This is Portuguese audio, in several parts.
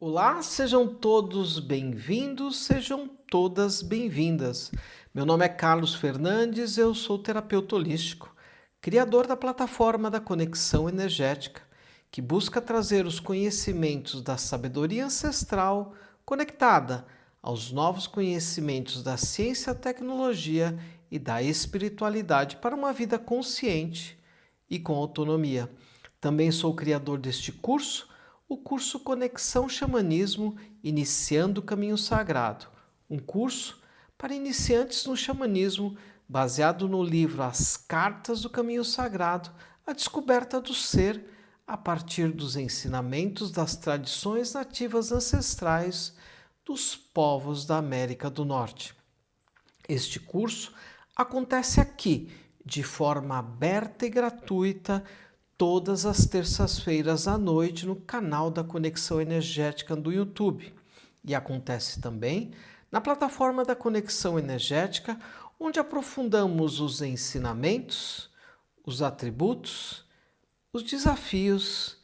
Olá, sejam todos bem-vindos, sejam todas bem-vindas. Meu nome é Carlos Fernandes, eu sou terapeuta holístico, criador da plataforma da Conexão Energética, que busca trazer os conhecimentos da sabedoria ancestral conectada aos novos conhecimentos da ciência, tecnologia e da espiritualidade para uma vida consciente e com autonomia. Também sou o criador deste curso, o curso Conexão Xamanismo Iniciando o Caminho Sagrado, um curso para iniciantes no xamanismo baseado no livro As Cartas do Caminho Sagrado, a descoberta do ser a partir dos ensinamentos das tradições nativas ancestrais dos povos da América do Norte. Este curso acontece aqui, de forma aberta e gratuita, todas as terças-feiras à noite no canal da Conexão Energética do YouTube. E acontece também na plataforma da Conexão Energética, onde aprofundamos os ensinamentos, os atributos, os desafios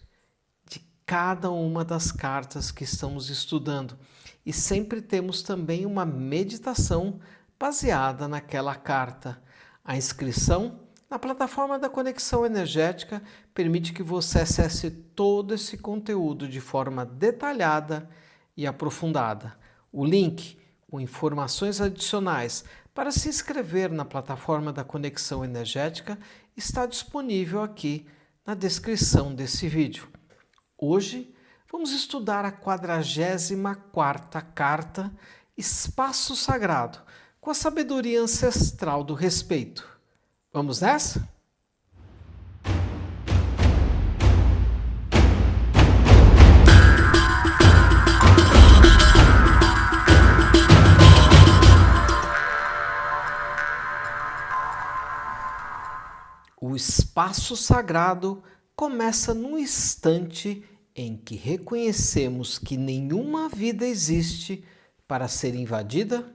de cada uma das cartas que estamos estudando. E sempre temos também uma meditação baseada naquela carta. A inscrição na plataforma da Conexão Energética permite que você acesse todo esse conteúdo de forma detalhada e aprofundada. O link com informações adicionais para se inscrever na plataforma da Conexão Energética está disponível aqui na descrição desse vídeo. Hoje vamos estudar a 44ª carta, Espaço Sagrado, com a sabedoria ancestral do respeito. Vamos nessa? O espaço sagrado começa no instante em que reconhecemos que nenhuma vida existe para ser invadida,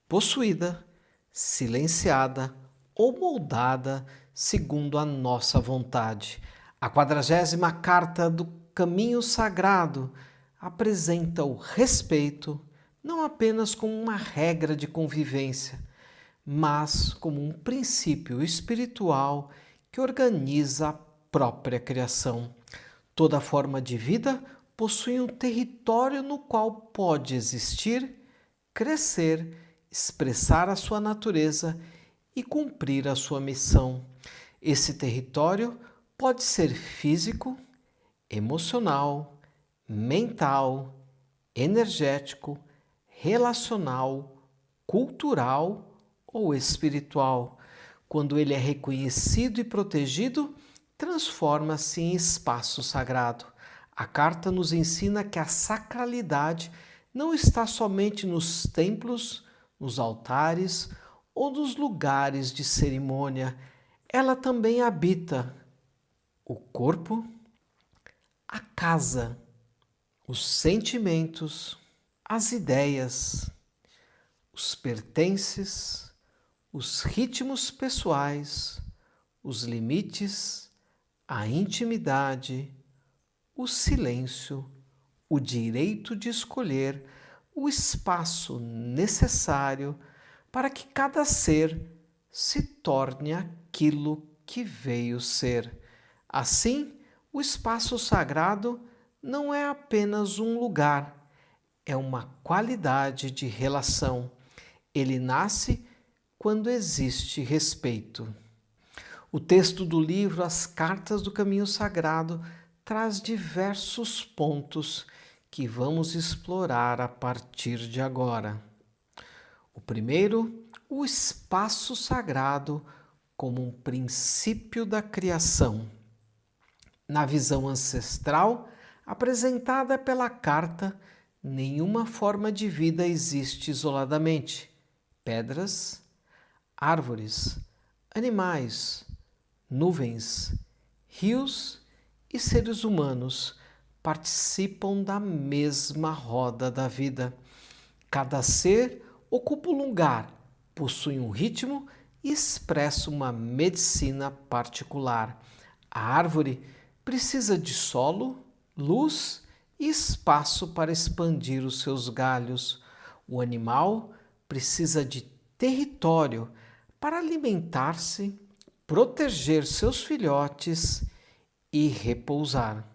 possuída, silenciada ou moldada segundo a nossa vontade. A 40ª carta do Caminho Sagrado apresenta o respeito não apenas como uma regra de convivência, mas como um princípio espiritual que organiza a própria criação. Toda forma de vida possui um território no qual pode existir, crescer, expressar a sua natureza e cumprir a sua missão. Esse território pode ser físico, emocional, mental, energético, relacional, cultural ou espiritual. Quando ele é reconhecido e protegido, transforma-se em espaço sagrado. A carta nos ensina que a sacralidade não está somente nos templos, nos altares ou nos lugares de cerimônia. Ela também habita o corpo, a casa, os sentimentos, as ideias, os pertences, os ritmos pessoais, os limites, a intimidade, o silêncio, o direito de escolher o espaço necessário para que cada ser se torne aquilo que veio ser. Assim, o espaço sagrado não é apenas um lugar, é uma qualidade de relação. Ele nasce quando existe respeito. O texto do livro As Cartas do Caminho Sagrado traz diversos pontos que vamos explorar a partir de agora. O primeiro, o espaço sagrado como um princípio da criação. Na visão ancestral apresentada pela carta, nenhuma forma de vida existe isoladamente. Pedras, árvores, animais, nuvens, rios e seres humanos participam da mesma roda da vida. Cada ser ocupa um lugar, possui um ritmo e expressa uma medicina particular. A árvore precisa de solo, luz e espaço para expandir os seus galhos. O animal precisa de território para alimentar-se, proteger seus filhotes e repousar.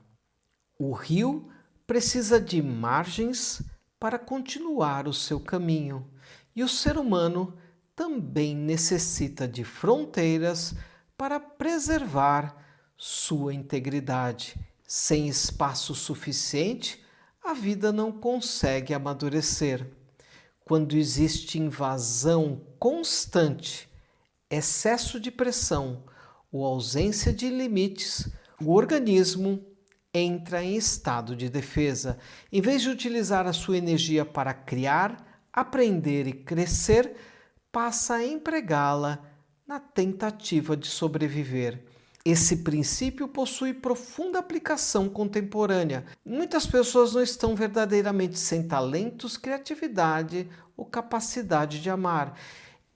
O rio precisa de margens para continuar o seu caminho, e o ser humano também necessita de fronteiras para preservar sua integridade. Sem espaço suficiente, a vida não consegue amadurecer. Quando existe invasão constante, excesso de pressão ou ausência de limites, o organismo entra em estado de defesa. Em vez de utilizar a sua energia para criar, aprender e crescer, passa a empregá-la na tentativa de sobreviver. Esse princípio possui profunda aplicação contemporânea. Muitas pessoas não estão verdadeiramente sem talentos, criatividade ou capacidade de amar.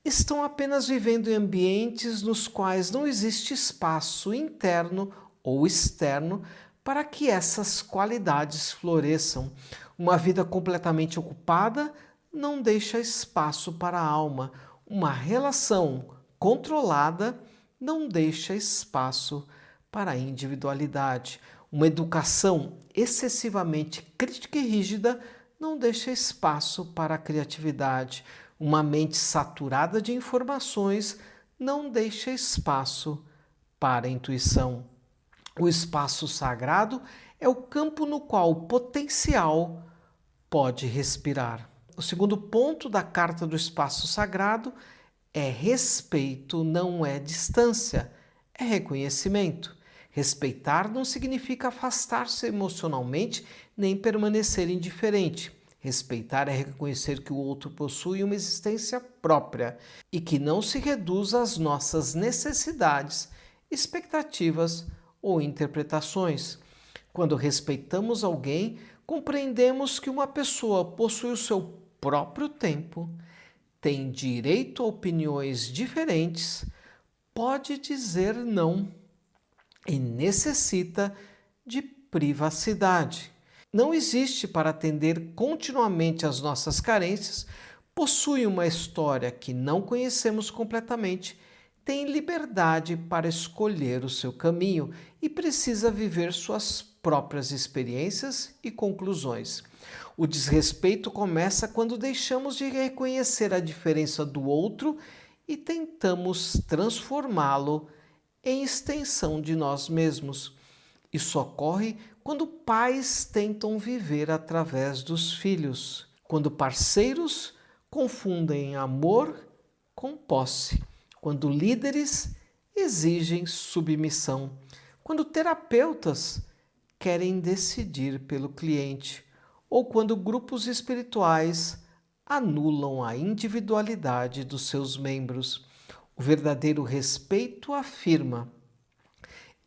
Estão apenas vivendo em ambientes nos quais não existe espaço interno ou externo para que essas qualidades floresçam. Uma vida completamente ocupada não deixa espaço para a alma. Uma relação controlada não deixa espaço para a individualidade. Uma educação excessivamente crítica e rígida não deixa espaço para a criatividade. Uma mente saturada de informações não deixa espaço para a intuição. O espaço sagrado é o campo no qual o potencial pode respirar. O segundo ponto da Carta do Espaço Sagrado é respeito, não é distância, é reconhecimento. Respeitar não significa afastar-se emocionalmente nem permanecer indiferente. Respeitar é reconhecer que o outro possui uma existência própria e que não se reduz às nossas necessidades, expectativas ou interpretações. Quando respeitamos alguém, compreendemos que uma pessoa possui o seu próprio tempo, tem direito a opiniões diferentes, pode dizer não e necessita de privacidade. Não existe para atender continuamente às nossas carências, possui uma história que não conhecemos completamente, tem liberdade para escolher o seu caminho e precisa viver suas próprias experiências e conclusões. O desrespeito começa quando deixamos de reconhecer a diferença do outro e tentamos transformá-lo em extensão de nós mesmos. Isso ocorre quando pais tentam viver através dos filhos, quando parceiros confundem amor com posse, quando líderes exigem submissão, quando terapeutas querem decidir pelo cliente, ou quando grupos espirituais anulam a individualidade dos seus membros. O verdadeiro respeito afirma: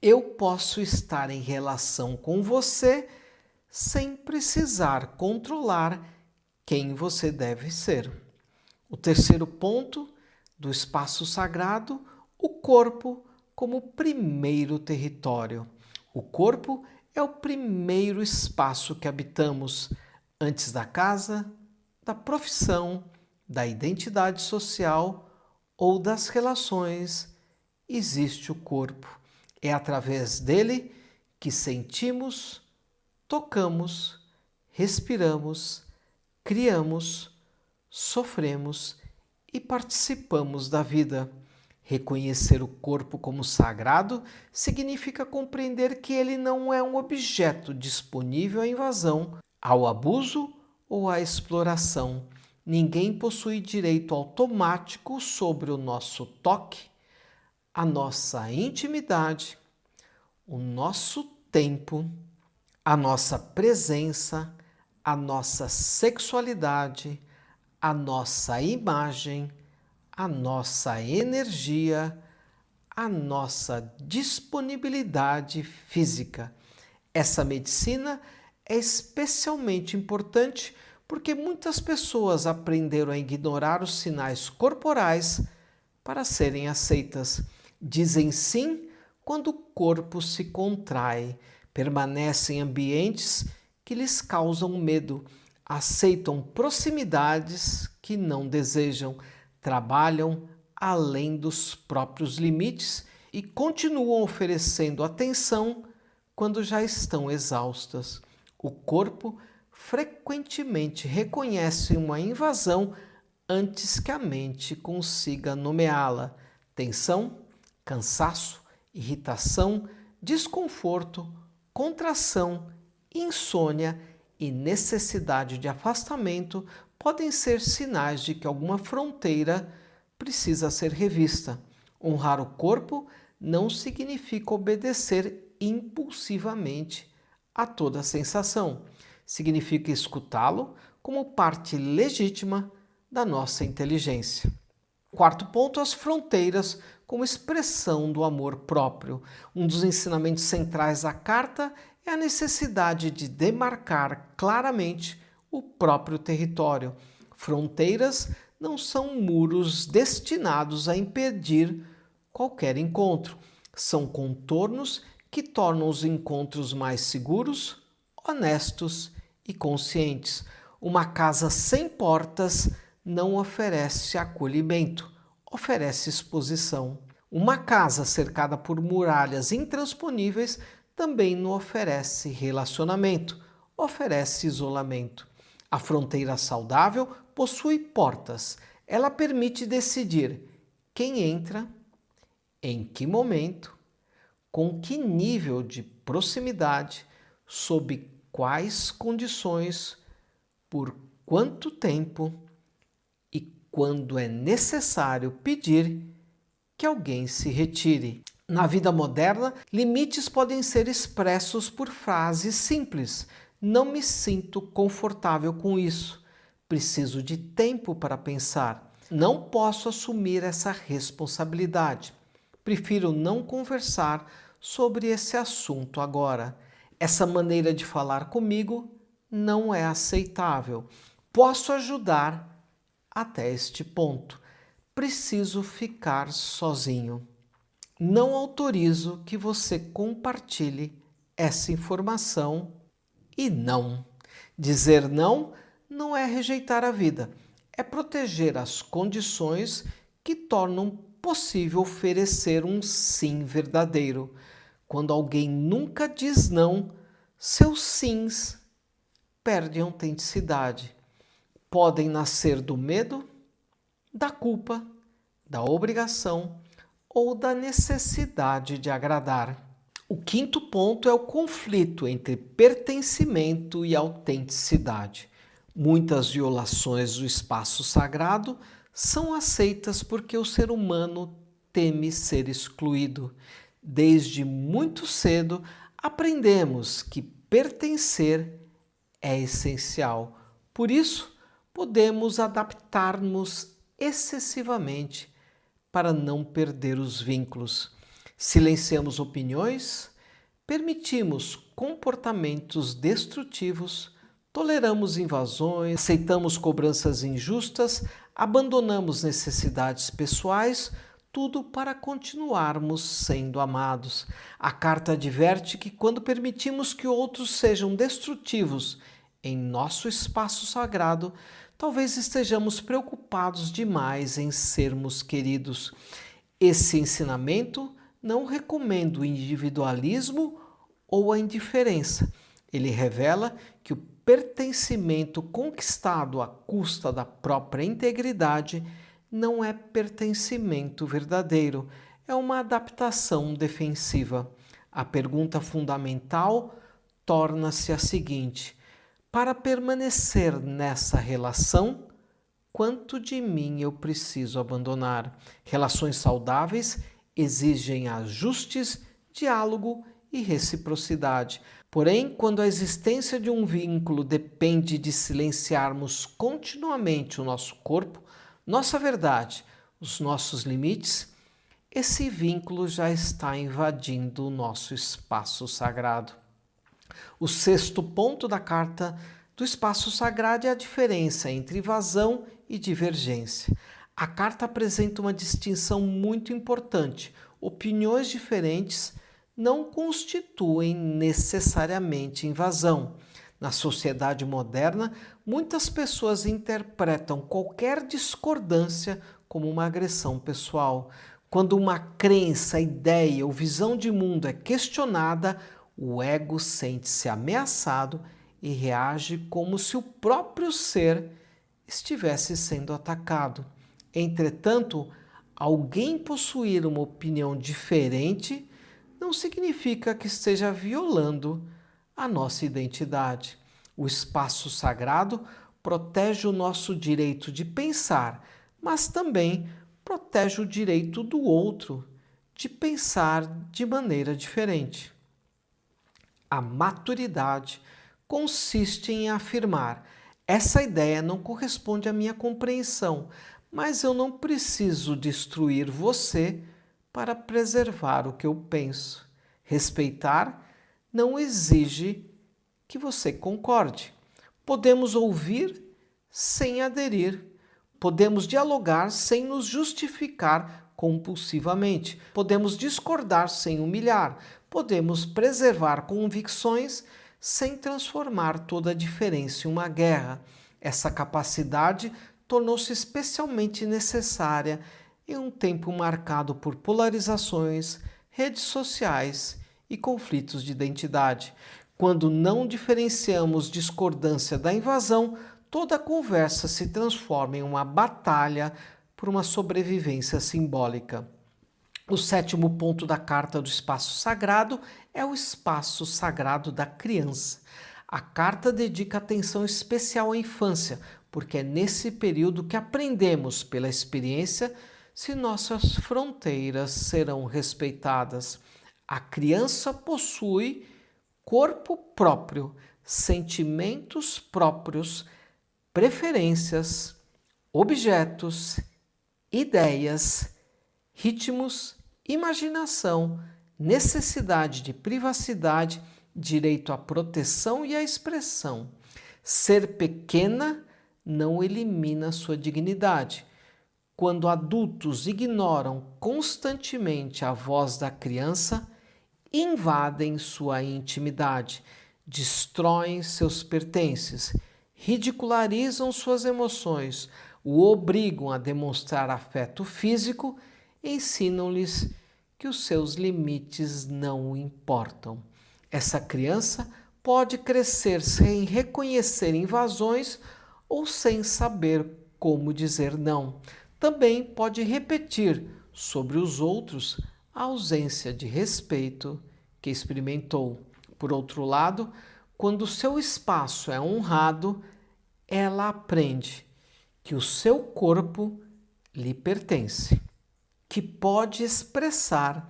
eu posso estar em relação com você sem precisar controlar quem você deve ser. O terceiro ponto do espaço sagrado, o corpo como primeiro território. O corpo é o primeiro espaço que habitamos antes da casa, da profissão, da identidade social ou das relações. Existe o corpo. É através dele que sentimos, tocamos, respiramos, criamos, sofremos e participamos da vida. Reconhecer o corpo como sagrado significa compreender que ele não é um objeto disponível à invasão, ao abuso ou à exploração. Ninguém possui direito automático sobre o nosso toque, a nossa intimidade, o nosso tempo, a nossa presença, a nossa sexualidade, a nossa imagem, a nossa energia, a nossa disponibilidade física. Essa medicina é especialmente importante porque muitas pessoas aprenderam a ignorar os sinais corporais para serem aceitas. Dizem sim quando o corpo se contrai, permanecem em ambientes que que lhes causam medo, aceitam proximidades que não desejam, trabalham além dos próprios limites e continuam oferecendo atenção quando já estão exaustas. O corpo frequentemente reconhece uma invasão antes que a mente consiga nomeá-la. Tensão, cansaço, irritação, desconforto, contração, insônia e necessidade de afastamento podem ser sinais de que alguma fronteira precisa ser revista. Honrar o corpo não significa obedecer impulsivamente a toda sensação. Significa escutá-lo como parte legítima da nossa inteligência. Quarto ponto, as fronteiras como expressão do amor próprio. Um dos ensinamentos centrais da carta é a necessidade de demarcar claramente o próprio território. Fronteiras não são muros destinados a impedir qualquer encontro. São contornos que tornam os encontros mais seguros, honestos e conscientes. Uma casa sem portas não oferece acolhimento, oferece exposição. Uma casa cercada por muralhas intransponíveis também não oferece relacionamento, oferece isolamento. A fronteira saudável possui portas. Ela permite decidir quem entra, em que momento, com que nível de proximidade, sob quais condições, por quanto tempo e quando é necessário pedir que alguém se retire. Na vida moderna, limites podem ser expressos por frases simples. Não me sinto confortável com isso. Preciso de tempo para pensar. Não posso assumir essa responsabilidade. Prefiro não conversar sobre esse assunto agora. Essa maneira de falar comigo não é aceitável. Posso ajudar até este ponto. Preciso ficar sozinho. Não autorizo que você compartilhe essa informação e não. Dizer não não é rejeitar a vida, é proteger as condições que tornam possível oferecer um sim verdadeiro. Quando alguém nunca diz não, seus sims perdem autenticidade. Podem nascer do medo, da culpa, da obrigação ou da necessidade de agradar. O quinto ponto é o conflito entre pertencimento e autenticidade. Muitas violações do espaço sagrado são aceitas porque o ser humano teme ser excluído. Desde muito cedo, aprendemos que pertencer é essencial. Por isso, podemos adaptar-nos excessivamente para não perder os vínculos. Silenciamos opiniões, permitimos comportamentos destrutivos, toleramos invasões, aceitamos cobranças injustas, abandonamos necessidades pessoais, tudo para continuarmos sendo amados. A carta adverte que quando permitimos que outros sejam destrutivos em nosso espaço sagrado, talvez estejamos preocupados demais em sermos queridos. Esse ensinamento não recomenda o individualismo ou a indiferença. Ele revela que o pertencimento conquistado à custa da própria integridade não é pertencimento verdadeiro, é uma adaptação defensiva. A pergunta fundamental torna-se a seguinte: para permanecer nessa relação, quanto de mim eu preciso abandonar? Relações saudáveis exigem ajustes, diálogo e reciprocidade. Porém, quando a existência de um vínculo depende de silenciarmos continuamente o nosso corpo, nossa verdade, os nossos limites, esse vínculo já está invadindo o nosso espaço sagrado. O sexto ponto da carta do espaço sagrado é a diferença entre invasão e divergência. A carta apresenta uma distinção muito importante. Opiniões diferentes não constituem necessariamente invasão. Na sociedade moderna, muitas pessoas interpretam qualquer discordância como uma agressão pessoal. Quando uma crença, ideia ou visão de mundo é questionada, o ego sente-se ameaçado e reage como se o próprio ser estivesse sendo atacado. Entretanto, alguém possuir uma opinião diferente não significa que esteja violando a nossa identidade. O espaço sagrado protege o nosso direito de pensar, mas também protege o direito do outro de pensar de maneira diferente. A maturidade consiste em afirmar: essa ideia não corresponde à minha compreensão, mas eu não preciso destruir você para preservar o que eu penso. Respeitar não exige que você concorde. Podemos ouvir sem aderir. Podemos dialogar sem nos justificar compulsivamente. Podemos discordar sem humilhar. Podemos preservar convicções sem transformar toda a diferença em uma guerra. Essa capacidade tornou-se especialmente necessária em um tempo marcado por polarizações, redes sociais e conflitos de identidade. Quando não diferenciamos discordância da invasão, toda a conversa se transforma em uma batalha por uma sobrevivência simbólica. O sétimo ponto da Carta do Espaço Sagrado é o espaço sagrado da criança. A carta dedica atenção especial à infância, porque é nesse período que aprendemos pela experiência se nossas fronteiras serão respeitadas. A criança possui corpo próprio, sentimentos próprios, preferências, objetos, ideias, ritmos, imaginação, necessidade de privacidade, direito à proteção e à expressão. Ser pequena não elimina sua dignidade. Quando adultos ignoram constantemente a voz da criança, invadem sua intimidade, destroem seus pertences, ridicularizam suas emoções, o obrigam a demonstrar afeto físico, ensinam-lhes que os seus limites não importam. Essa criança pode crescer sem reconhecer invasões ou sem saber como dizer não. Também pode repetir sobre os outros a ausência de respeito que experimentou. Por outro lado, quando seu espaço é honrado, ela aprende que o seu corpo lhe pertence, que pode expressar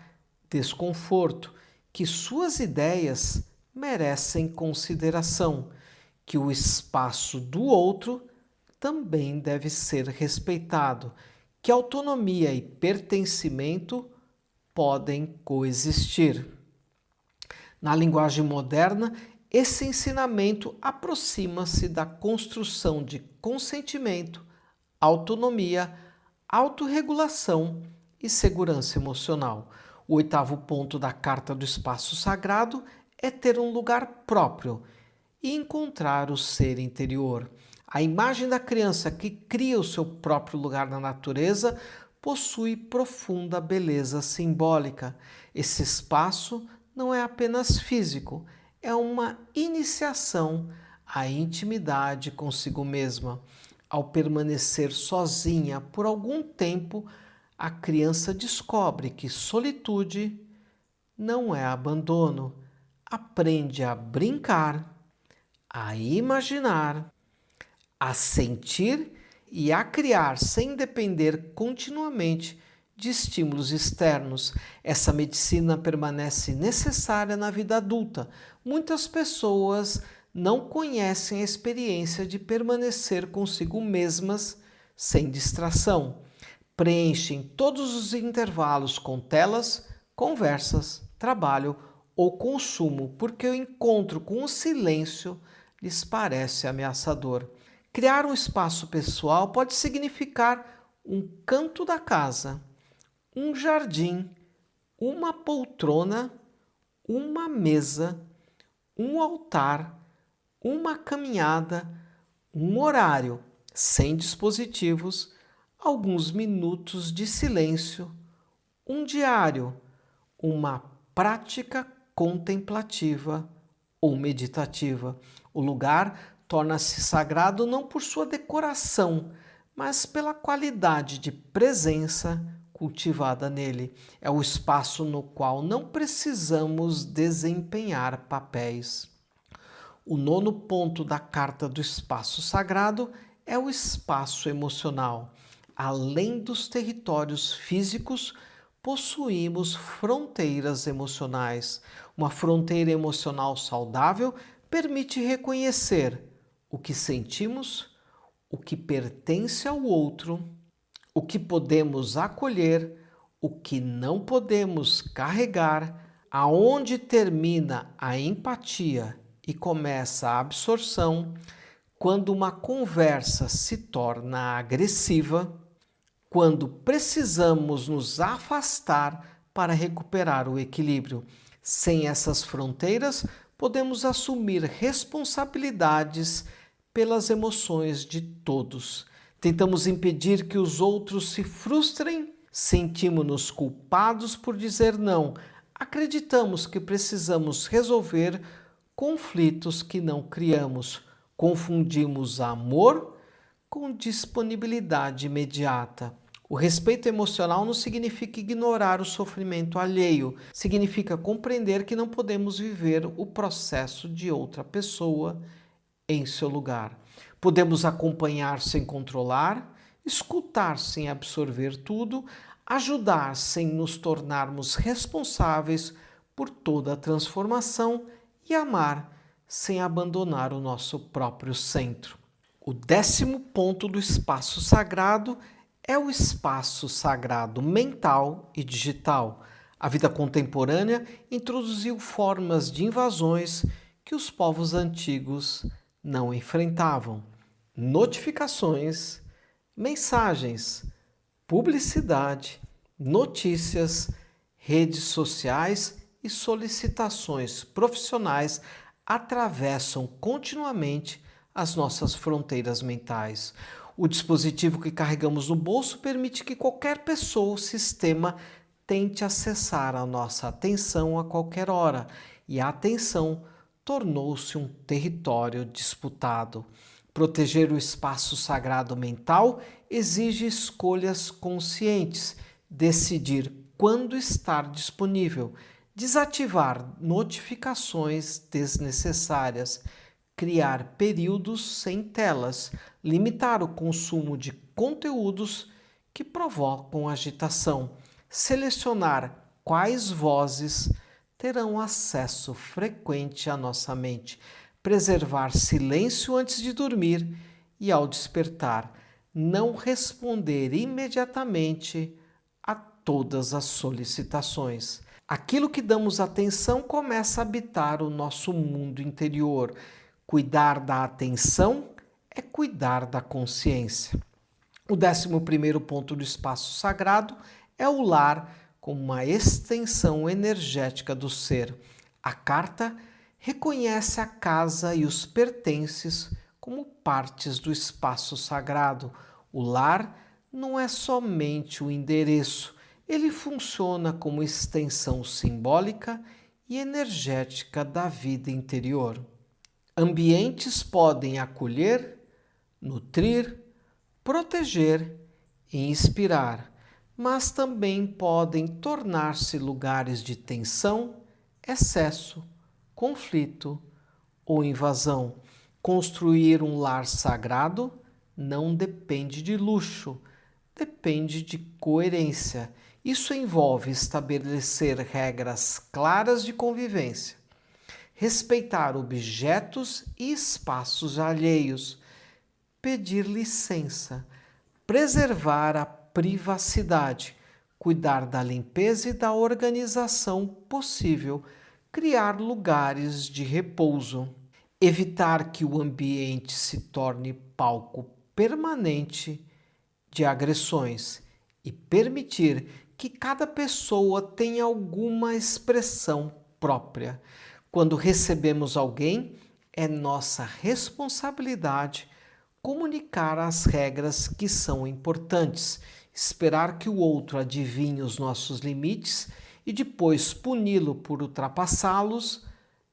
desconforto, que suas ideias merecem consideração, que o espaço do outro também deve ser respeitado, que autonomia e pertencimento podem coexistir. Na linguagem moderna, esse ensinamento aproxima-se da construção de consentimento, autonomia, autorregulação e segurança emocional. O oitavo ponto da Carta do Espaço Sagrado é ter um lugar próprio e encontrar o ser interior. A imagem da criança que cria o seu próprio lugar na natureza possui profunda beleza simbólica. Esse espaço não é apenas físico, é uma iniciação à intimidade consigo mesma. Ao permanecer sozinha por algum tempo, a criança descobre que solitude não é abandono. Aprende a brincar, a imaginar, a sentir e a criar sem depender continuamente de estímulos externos. Essa medicina permanece necessária na vida adulta. Muitas pessoas não conhecem a experiência de permanecer consigo mesmas sem distração. Preenchem todos os intervalos com telas, conversas, trabalho ou consumo, porque o encontro com o silêncio lhes parece ameaçador. Criar um espaço pessoal pode significar um canto da casa, um jardim, uma poltrona, uma mesa, um altar, uma caminhada, um horário sem dispositivos, alguns minutos de silêncio, um diário, uma prática contemplativa ou meditativa. O lugar torna-se sagrado não por sua decoração, mas pela qualidade de presença cultivada nele. É o espaço no qual não precisamos desempenhar papéis. O nono ponto da Carta do Espaço Sagrado é o espaço emocional. Além dos territórios físicos, possuímos fronteiras emocionais. Uma fronteira emocional saudável permite reconhecer o que sentimos, o que pertence ao outro, o que podemos acolher, o que não podemos carregar, aonde termina a empatia e começa a absorção, quando uma conversa se torna agressiva, quando precisamos nos afastar para recuperar o equilíbrio. Sem essas fronteiras, podemos assumir responsabilidades pelas emoções de todos. Tentamos impedir que os outros se frustrem, sentimos-nos culpados por dizer não, acreditamos que precisamos resolver conflitos que não criamos, confundimos amor com disponibilidade imediata. O respeito emocional não significa ignorar o sofrimento alheio, significa compreender que não podemos viver o processo de outra pessoa em seu lugar. Podemos acompanhar sem controlar, escutar sem absorver tudo, ajudar sem nos tornarmos responsáveis por toda a transformação e amar sem abandonar o nosso próprio centro. O 10º ponto do espaço sagrado é o espaço sagrado mental e digital. A vida contemporânea introduziu formas de invasões que os povos antigos não enfrentavam. Notificações, mensagens, publicidade, notícias, redes sociais e solicitações profissionais atravessam continuamente as nossas fronteiras mentais. O dispositivo que carregamos no bolso permite que qualquer pessoa ou sistema tente acessar a nossa atenção a qualquer hora, e a atenção tornou-se um território disputado. Proteger o espaço sagrado mental exige escolhas conscientes, decidir quando estar disponível, desativar notificações desnecessárias, criar períodos sem telas, limitar o consumo de conteúdos que provocam agitação, selecionar quais vozes terão acesso frequente à nossa mente, preservar silêncio antes de dormir e, ao despertar, não responder imediatamente a todas as solicitações. Aquilo que damos atenção começa a habitar o nosso mundo interior. Cuidar da atenção é cuidar da consciência. O 11º ponto do espaço sagrado é o lar como uma extensão energética do ser. A carta reconhece a casa e os pertences como partes do espaço sagrado. O lar não é somente o endereço, ele funciona como extensão simbólica e energética da vida interior. Ambientes podem acolher, nutrir, proteger e inspirar, mas também podem tornar-se lugares de tensão, excesso, conflito ou invasão. Construir um lar sagrado não depende de luxo, depende de coerência. Isso envolve estabelecer regras claras de convivência, respeitar objetos e espaços alheios, pedir licença, preservar a privacidade, cuidar da limpeza e da organização possível, criar lugares de repouso, evitar que o ambiente se torne palco permanente de agressões e permitir que cada pessoa tenha alguma expressão própria. Quando recebemos alguém, é nossa responsabilidade comunicar as regras que são importantes, esperar que o outro adivinhe os nossos limites e depois puni-lo por ultrapassá-los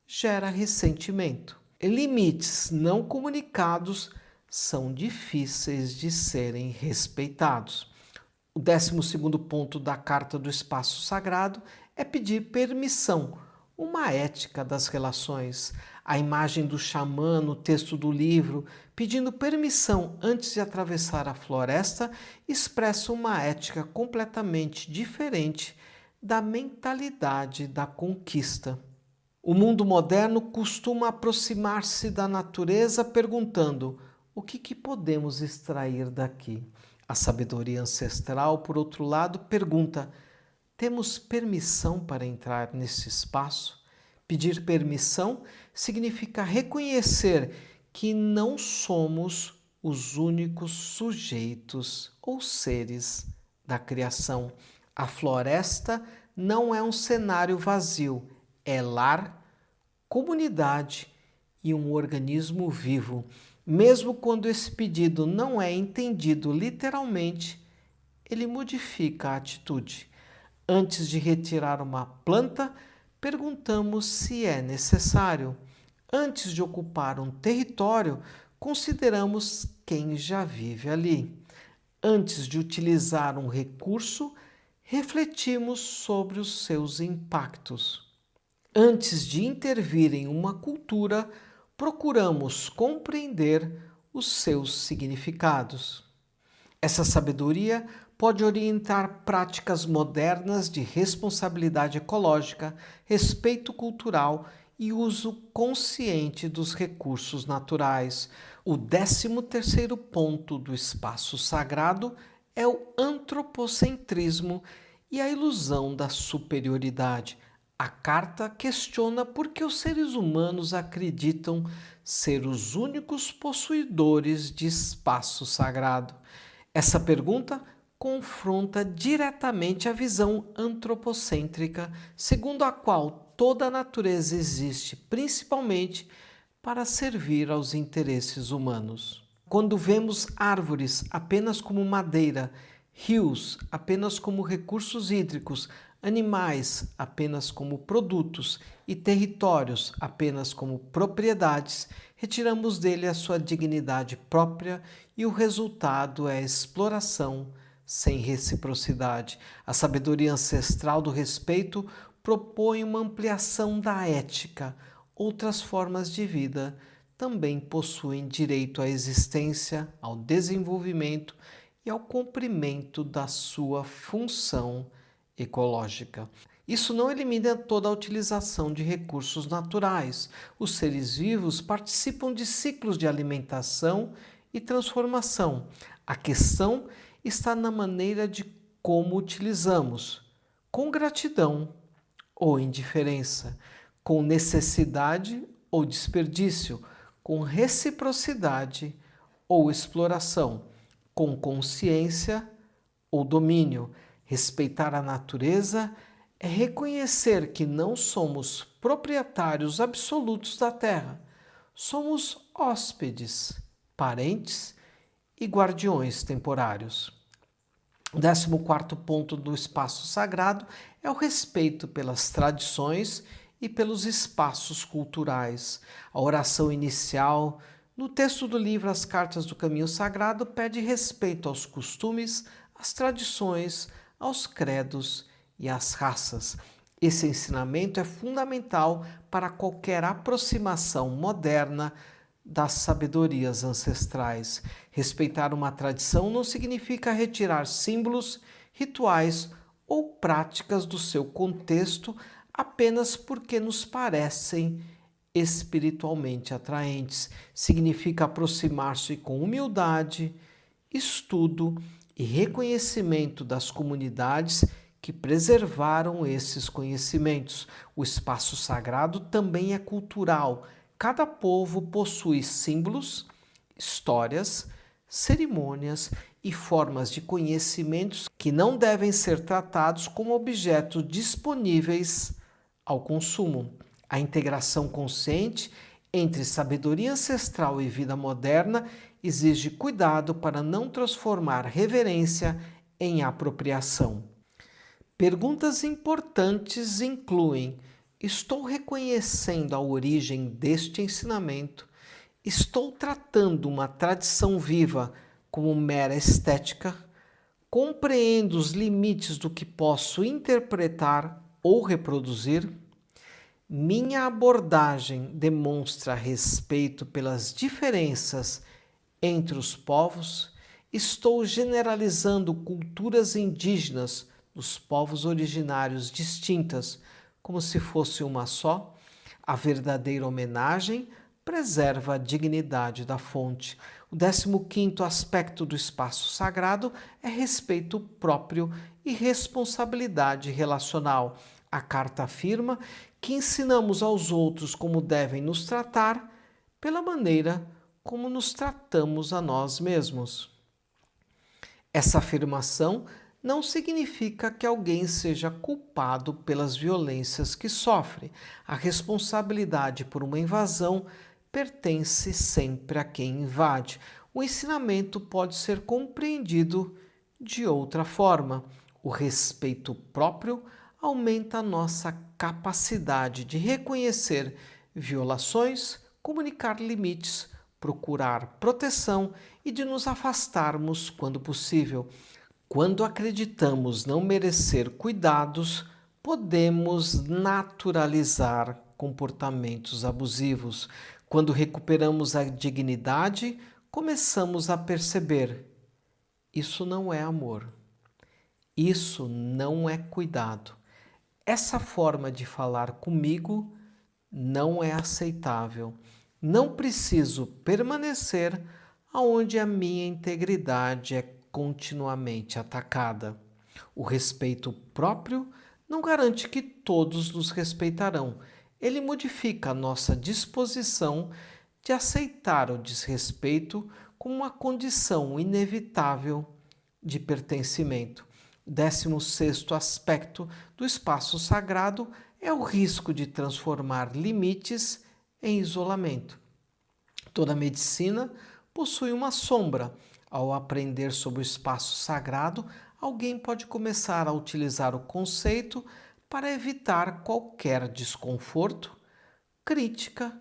gera ressentimento. E limites não comunicados são difíceis de serem respeitados. O 12º ponto da Carta do Espaço Sagrado é pedir permissão, uma ética das relações. A imagem do xamã no texto do livro, pedindo permissão antes de atravessar a floresta, expressa uma ética completamente diferente da mentalidade da conquista. O mundo moderno costuma aproximar-se da natureza perguntando: o que podemos extrair daqui? A sabedoria ancestral, por outro lado, pergunta: temos permissão para entrar nesse espaço? Pedir permissão significa reconhecer que não somos os únicos sujeitos ou seres da criação. A floresta não é um cenário vazio, é lar, comunidade e um organismo vivo. Mesmo quando esse pedido não é entendido literalmente, ele modifica a atitude. Antes de retirar uma planta, perguntamos se é necessário. Antes de ocupar um território, consideramos quem já vive ali. Antes de utilizar um recurso, refletimos sobre os seus impactos. Antes de intervir em uma cultura, procuramos compreender os seus significados. Essa sabedoria pode orientar práticas modernas de responsabilidade ecológica, respeito cultural e uso consciente dos recursos naturais. O 13º ponto do espaço sagrado é o antropocentrismo e a ilusão da superioridade. A carta questiona por que os seres humanos acreditam ser os únicos possuidores de espaço sagrado. Essa pergunta confronta diretamente a visão antropocêntrica, segundo a qual toda a natureza existe principalmente para servir aos interesses humanos. Quando vemos árvores apenas como madeira, rios apenas como recursos hídricos, animais apenas como produtos e territórios apenas como propriedades, retiramos dele a sua dignidade própria e o resultado é exploração sem reciprocidade. A sabedoria ancestral do respeito propõe uma ampliação da ética. Outras formas de vida também possuem direito à existência, ao desenvolvimento e ao cumprimento da sua função ecológica. Isso não elimina toda a utilização de recursos naturais. Os seres vivos participam de ciclos de alimentação e transformação. A questão está na maneira de como utilizamos, com gratidão ou indiferença, com necessidade ou desperdício, com reciprocidade ou exploração, com consciência ou domínio. Respeitar a natureza é reconhecer que não somos proprietários absolutos da terra, somos hóspedes, parentes e guardiões temporários. O 14º ponto do espaço sagrado é o respeito pelas tradições e pelos espaços culturais. A oração inicial no texto do livro As Cartas do Caminho Sagrado pede respeito aos costumes, às tradições, aos credos e às raças. Esse ensinamento é fundamental para qualquer aproximação moderna das sabedorias ancestrais. Respeitar uma tradição não significa retirar símbolos, rituais ou práticas do seu contexto apenas porque nos parecem espiritualmente atraentes. Significa aproximar-se com humildade, estudo e reconhecimento das comunidades que preservaram esses conhecimentos. O espaço sagrado também é cultural. Cada povo possui símbolos, histórias, cerimônias e formas de conhecimentos que não devem ser tratados como objetos disponíveis ao consumo. A integração consciente Entre sabedoria ancestral e vida moderna, exige cuidado para não transformar reverência em apropriação. Perguntas importantes incluem: estou reconhecendo a origem deste ensinamento? Estou tratando uma tradição viva como mera estética? Compreendo os limites do que posso interpretar ou reproduzir? Minha abordagem demonstra respeito pelas diferenças entre os povos? Estou generalizando culturas indígenas dos povos originários distintas, como se fosse uma só? A verdadeira homenagem preserva a dignidade da fonte. O 15º aspecto do espaço sagrado é respeito próprio e responsabilidade relacional. A carta afirma que ensinamos aos outros como devem nos tratar pela maneira como nos tratamos a nós mesmos. Essa afirmação não significa que alguém seja culpado pelas violências que sofre. A responsabilidade por uma invasão pertence sempre a quem invade. O ensinamento pode ser compreendido de outra forma. O respeito próprio aumenta a nossa capacidade de reconhecer violações, comunicar limites, procurar proteção e de nos afastarmos quando possível. Quando acreditamos não merecer cuidados, podemos naturalizar comportamentos abusivos. Quando recuperamos a dignidade, começamos a perceber: isso não é amor, isso não é cuidado. Essa forma de falar comigo não é aceitável. Não preciso permanecer onde a minha integridade é continuamente atacada. O respeito próprio não garante que todos nos respeitarão. Ele modifica a nossa disposição de aceitar o desrespeito como uma condição inevitável de pertencimento. O 16º aspecto do espaço sagrado é o risco de transformar limites em isolamento. Toda medicina possui uma sombra. Ao aprender sobre o espaço sagrado, alguém pode começar a utilizar o conceito para evitar qualquer desconforto, crítica,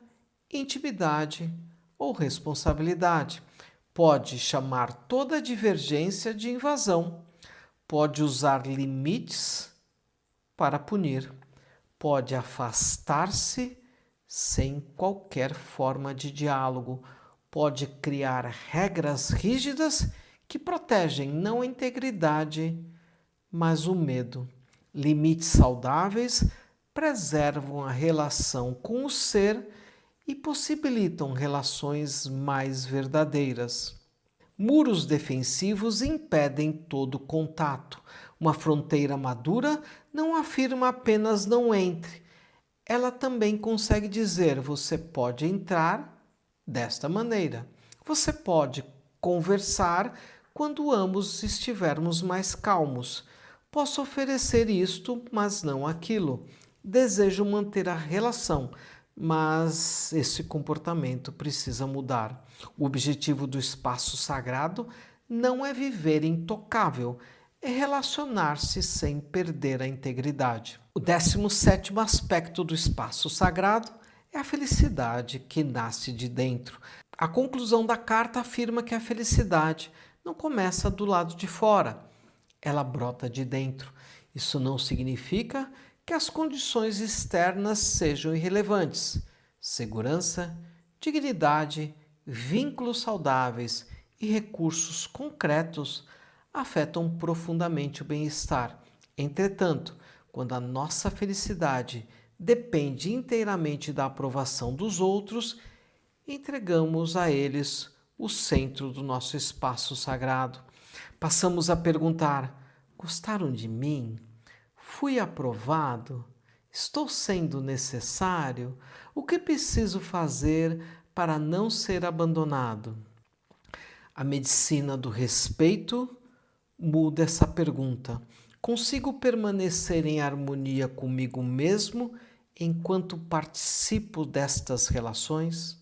intimidade ou responsabilidade. Pode chamar toda divergência de invasão. Pode usar limites para punir. Pode afastar-se sem qualquer forma de diálogo. Pode criar regras rígidas que protegem não a integridade, mas o medo. Limites saudáveis preservam a relação com o ser e possibilitam relações mais verdadeiras. Muros defensivos impedem todo contato. Uma fronteira madura não afirma apenas não entre. Ela também consegue dizer: você pode entrar desta maneira. Você pode conversar quando ambos estivermos mais calmos. Posso oferecer isto, mas não aquilo. Desejo manter a relação, mas esse comportamento precisa mudar. O objetivo do espaço sagrado não é viver intocável, é relacionar-se sem perder a integridade. O 17º aspecto do espaço sagrado é a felicidade que nasce de dentro. A conclusão da carta afirma que a felicidade não começa do lado de fora, ela brota de dentro. Isso não significa que as condições externas sejam irrelevantes. Segurança, dignidade, vínculos saudáveis e recursos concretos afetam profundamente o bem-estar. Entretanto, quando a nossa felicidade depende inteiramente da aprovação dos outros, entregamos a eles o centro do nosso espaço sagrado. Passamos a perguntar: gostaram de mim? Fui aprovado? Estou sendo necessário? O que preciso fazer para não ser abandonado? A medicina do respeito muda essa pergunta. Consigo permanecer em harmonia comigo mesmo enquanto participo destas relações?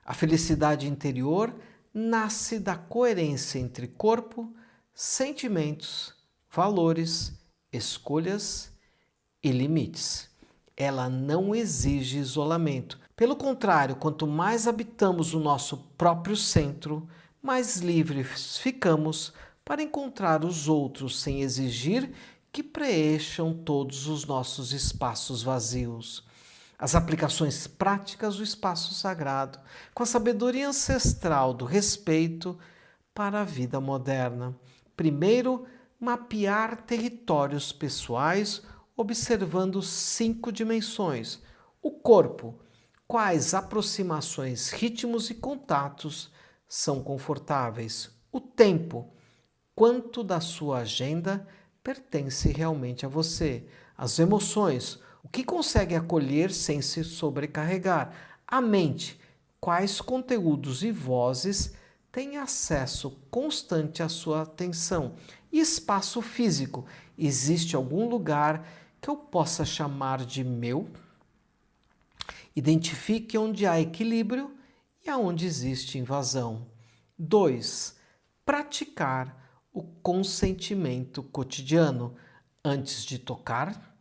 A felicidade interior nasce da coerência entre corpo, sentimentos, valores, escolhas e limites. Ela não exige isolamento. Pelo contrário, quanto mais habitamos o nosso próprio centro, mais livres ficamos para encontrar os outros sem exigir que preencham todos os nossos espaços vazios. As aplicações práticas do espaço sagrado, com a sabedoria ancestral do respeito para a vida moderna. Primeiro, mapear territórios pessoais observando 5 dimensões. O corpo, quais aproximações, ritmos e contatos são confortáveis. O tempo, quanto da sua agenda pertence realmente a você. As emoções, o que consegue acolher sem se sobrecarregar. A mente, quais conteúdos e vozes têm acesso constante à sua atenção. E espaço físico, existe algum lugar que eu possa chamar de meu? Identifique onde há equilíbrio e aonde existe invasão. 2. Praticar o consentimento cotidiano antes de tocar,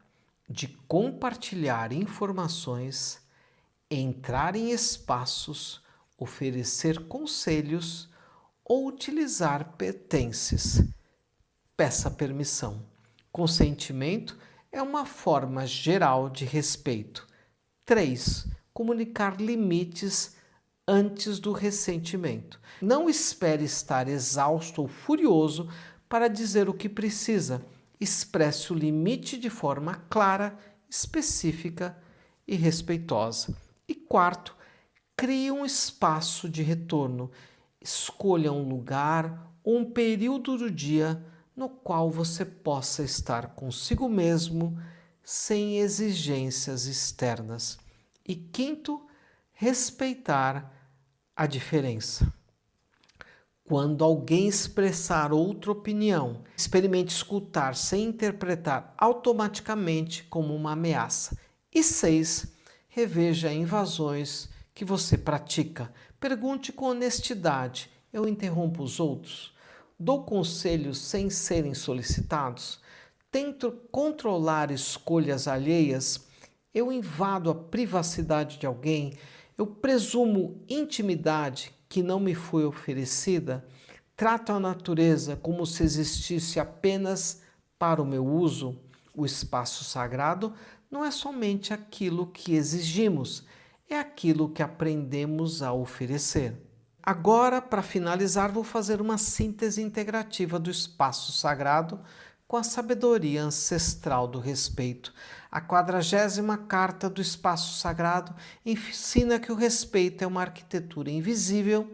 de compartilhar informações, entrar em espaços, oferecer conselhos ou utilizar pertences. Peça permissão. Consentimento é uma forma geral de respeito. 3. Comunicar limites antes do ressentimento. Não espere estar exausto ou furioso para dizer o que precisa. Expresse o limite de forma clara, específica e respeitosa. E 4. Crie um espaço de retorno. Escolha um lugar ou um período do dia no qual você possa estar consigo mesmo sem exigências externas. E 5. Respeitar a diferença. Quando alguém expressar outra opinião, experimente escutar sem interpretar automaticamente como uma ameaça. E 6. Reveja invasões que você pratica. Pergunte com honestidade: eu interrompo os outros? Dou conselhos sem serem solicitados? Tento controlar escolhas alheias? Eu invado a privacidade de alguém? Eu presumo intimidade que não me foi oferecida? Trato a natureza como se existisse apenas para o meu uso? O espaço sagrado não é somente aquilo que exigimos, é aquilo que aprendemos a oferecer. Agora, para finalizar, vou fazer uma síntese integrativa do espaço sagrado com a sabedoria ancestral do respeito. A 40ª carta do espaço sagrado ensina que o respeito é uma arquitetura invisível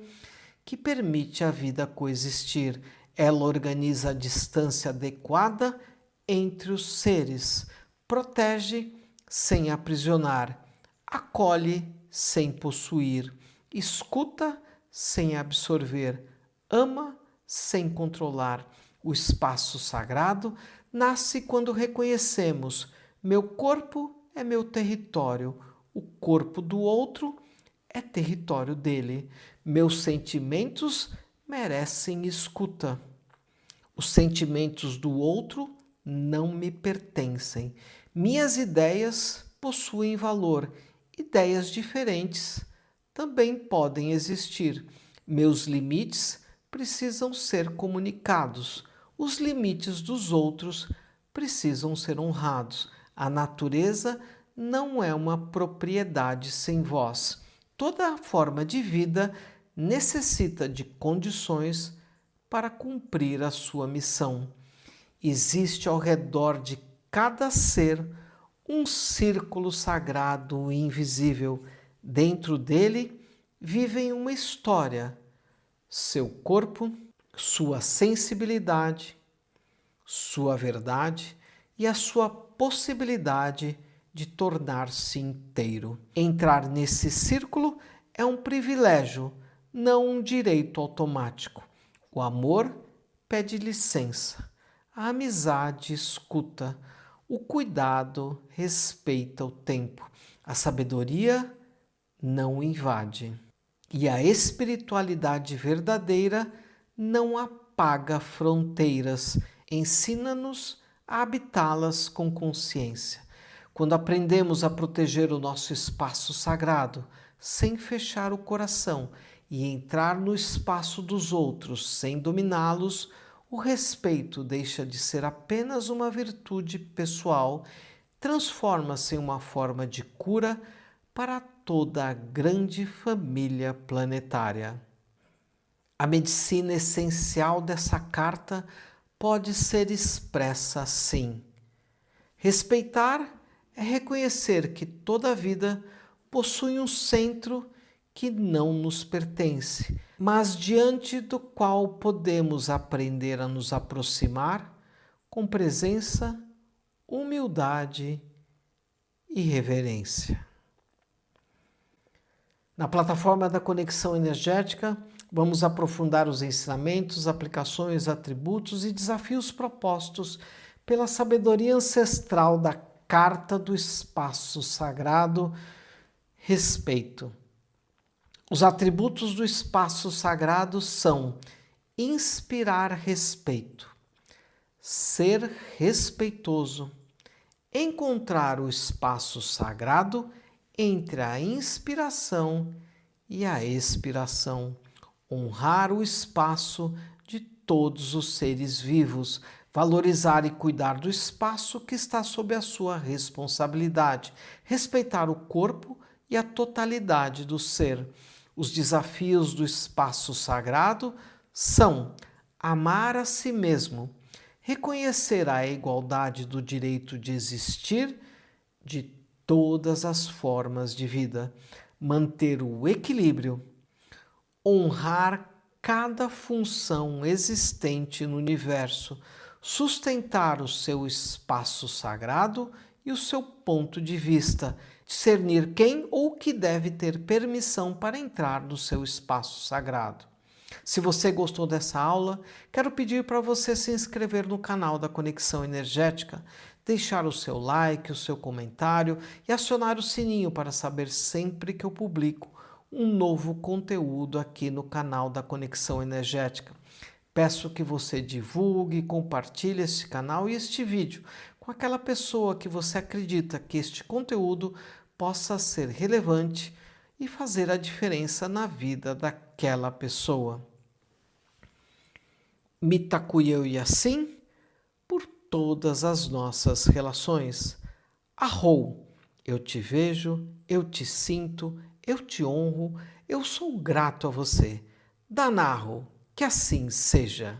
que permite a vida coexistir. Ela organiza a distância adequada entre os seres, protege sem aprisionar, acolhe sem possuir, escuta sem absorver, ama sem controlar. O espaço sagrado nasce quando reconhecemos: meu corpo é meu território, o corpo do outro é território dele. Meus sentimentos merecem escuta. Os sentimentos do outro não me pertencem. Minhas ideias possuem valor. Ideias diferentes também podem existir. Meus limites precisam ser comunicados. Os limites dos outros precisam ser honrados. A natureza não é uma propriedade sem voz. Toda forma de vida necessita de condições para cumprir a sua missão. Existe ao redor de cada ser um círculo sagrado e invisível. Dentro dele vivem uma história, seu corpo, sua sensibilidade, sua verdade e a sua possibilidade de tornar-se inteiro. Entrar nesse círculo é um privilégio, não um direito automático. O amor pede licença, a amizade escuta, O cuidado respeita o tempo. A sabedoria não invade. E a espiritualidade verdadeira não apaga fronteiras, ensina-nos a habitá-las com consciência. Quando aprendemos a proteger o nosso espaço sagrado, sem fechar o coração, e entrar no espaço dos outros sem dominá-los, o respeito deixa de ser apenas uma virtude pessoal, transforma-se em uma forma de cura para toda a grande família planetária. A medicina essencial dessa carta pode ser expressa assim. Respeitar é reconhecer que toda vida possui um centro que não nos pertence, mas diante do qual podemos aprender a nos aproximar com presença, humildade e reverência. Na plataforma da Conexão Energética, vamos aprofundar os ensinamentos, aplicações, atributos e desafios propostos pela sabedoria ancestral da Carta do Espaço Sagrado, Respeito. Os atributos do espaço sagrado são inspirar respeito, ser respeitoso, encontrar o espaço sagrado entre a inspiração e a expiração, honrar o espaço de todos os seres vivos, valorizar e cuidar do espaço que está sob a sua responsabilidade, respeitar o corpo e a totalidade do ser. Os desafios do espaço sagrado são amar a si mesmo, reconhecer a igualdade do direito de existir de todas as formas de vida, manter o equilíbrio, honrar cada função existente no universo, sustentar o seu espaço sagrado e o seu ponto de vista, discernir quem ou que deve ter permissão para entrar no seu espaço sagrado. Se você gostou dessa aula, quero pedir para você se inscrever no canal da Conexão Energética, deixar o seu like, o seu comentário e acionar o sininho para saber sempre que eu publico um novo conteúdo aqui no canal da Conexão Energética. Peço que você divulgue e compartilhe este canal e este vídeo com aquela pessoa que você acredita que este conteúdo possa ser relevante e fazer a diferença na vida daquela pessoa. Mitakuye Yasin, por todas as nossas relações. Arrou, eu te vejo, eu te sinto, eu te honro, eu sou grato a você. Danarro, que assim seja.